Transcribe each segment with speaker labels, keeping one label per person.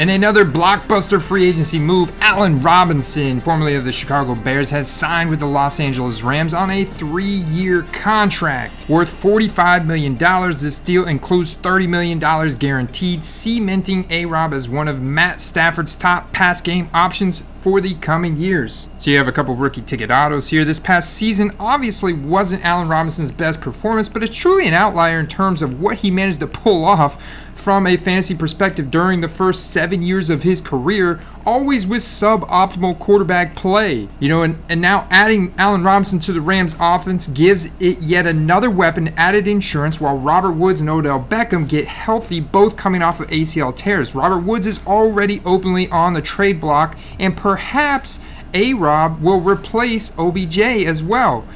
Speaker 1: In another blockbuster free agency move, Allen Robinson, formerly of the Chicago Bears, has signed with the Los Angeles Rams on a 3-year contract worth $45 million. This deal includes $30 million guaranteed, cementing A-Rob as one of Matt Stafford's top pass game options for the coming years. So you have a couple rookie ticket autos here. This past season obviously wasn't Allen Robinson's best performance, but it's truly an outlier in terms of what he managed to pull off from a fantasy perspective during the first 7 years of his career, always with suboptimal quarterback play. And now adding Allen Robinson to the Rams offense gives it yet another weapon, added insurance, while Robert Woods and Odell Beckham get healthy, both coming off of ACL tears. Robert Woods is already openly on the trade block, and perhaps A-Rob will replace OBJ as well,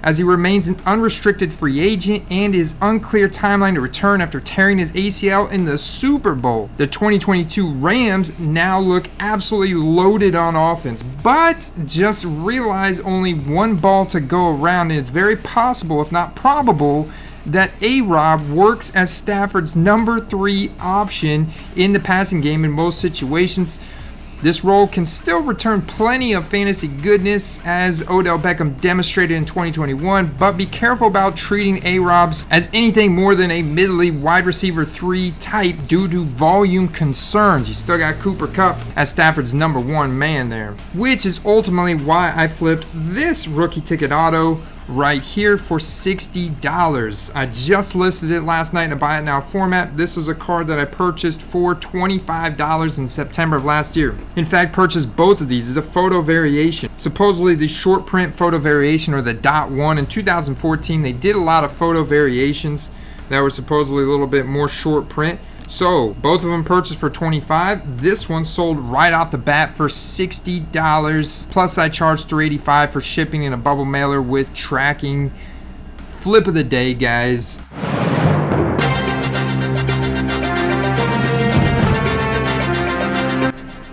Speaker 1: as he remains an unrestricted free agent and his unclear timeline to return after tearing his ACL in the Super Bowl. The 2022 Rams now look absolutely loaded on offense, but just realize only one ball to go around, and it's very possible, if not probable, that A-Rob works as Stafford's number 3 option in the passing game in most situations. This role can still return plenty of fantasy goodness, as Odell Beckham demonstrated in 2021, but be careful about treating A-Robs as anything more than a middly wide receiver 3 type due to volume concerns. You still got Cooper Kupp as Stafford's number 1 man there, which is ultimately why I flipped this rookie ticket auto right here for $60. I just listed it last night in a buy it now format. This was a card that I purchased for $25 in September of last year. In fact, purchased both of these as a photo variation. Supposedly the short print photo variation, or the .1, in 2014 they did a lot of photo variations that were supposedly a little bit more short print. So both of them purchased for $25. This one sold right off the bat for $60. Plus I charged $385 for shipping in a bubble mailer with tracking. Flip of the day, guys.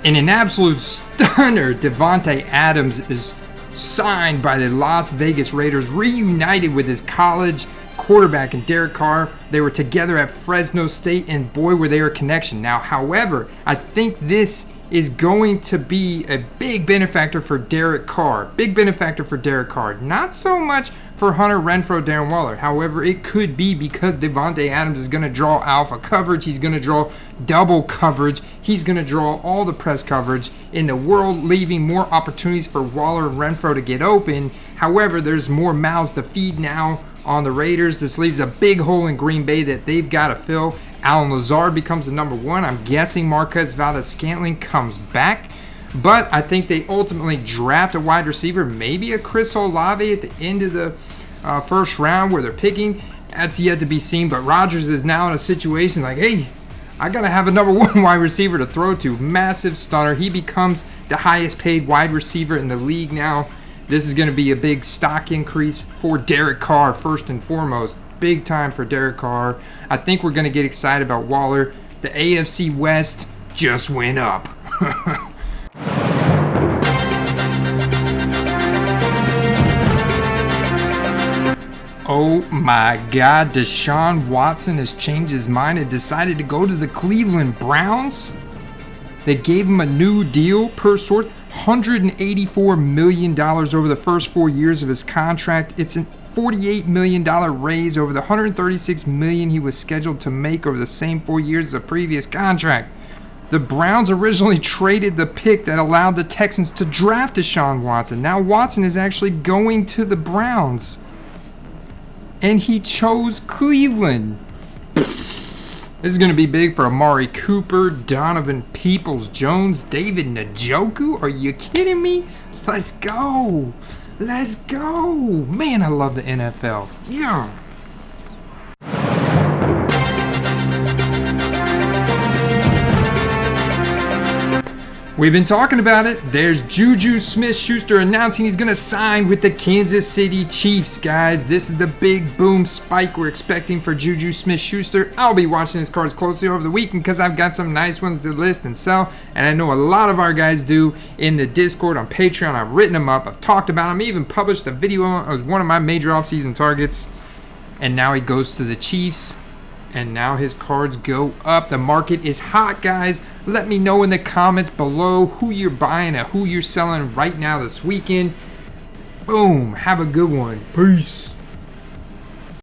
Speaker 1: In an absolute stunner, Davante Adams is signed by the Las Vegas Raiders, reunited with his college quarterback and Derek Carr. They were together at Fresno State, and boy were they a connection. Now, however, I think this is going to be a big benefactor for Derek Carr. Big benefactor for Derek Carr. Not so much for Hunter Renfrow, Darren Waller. However, it could be because Davante Adams is going to draw alpha coverage. He's going to draw double coverage. He's going to draw all the press coverage in the world, leaving more opportunities for Waller and Renfrow to get open. However, there's more mouths to feed now on the Raiders. This leaves a big hole in Green Bay that they've got to fill. Allen Lazard becomes the number 1. I'm guessing Marquez Valdes-Scantling comes back. But I think they ultimately draft a wide receiver, maybe a Chris Olave at the end of the first round where they're picking. That's yet to be seen. But Rodgers is now in a situation like, hey, I got to have a number 1 wide receiver to throw to. Massive stunner. He becomes the highest paid wide receiver in the league now. This is going to be a big stock increase for Derek Carr, first and foremost. Big time for Derek Carr. I think we're going to get excited about Waller. The AFC West just went up. Oh my God, Deshaun Watson has changed his mind and decided to go to the Cleveland Browns. They gave him a new deal per sort. $184 million over the first 4 years of his contract. It's a $48 million raise over the $136 million he was scheduled to make over the same 4 years of the previous contract. The Browns originally traded the pick that allowed the Texans to draft Deshaun Watson. Now Watson is actually going to the Browns, and he chose Cleveland. This is going to be big for Amari Cooper, Donovan Peoples-Jones, David Njoku. Are you kidding me? Let's go. Let's go. Man, I love the NFL. Yeah. We've been talking about it. There's Juju Smith-Schuster announcing he's going to sign with the Kansas City Chiefs, guys. This is the big boom spike we're expecting for Juju Smith-Schuster. I'll be watching his cards closely over the weekend because I've got some nice ones to list and sell, and I know a lot of our guys do in the Discord on Patreon. I've written them up. I've talked about them. I even published a video as one of my major offseason targets, and now he goes to the Chiefs. And now his cards go up. The market is hot, guys. Let me know in the comments below who you're buying and who you're selling right now this weekend. Boom. Have a good one. Peace.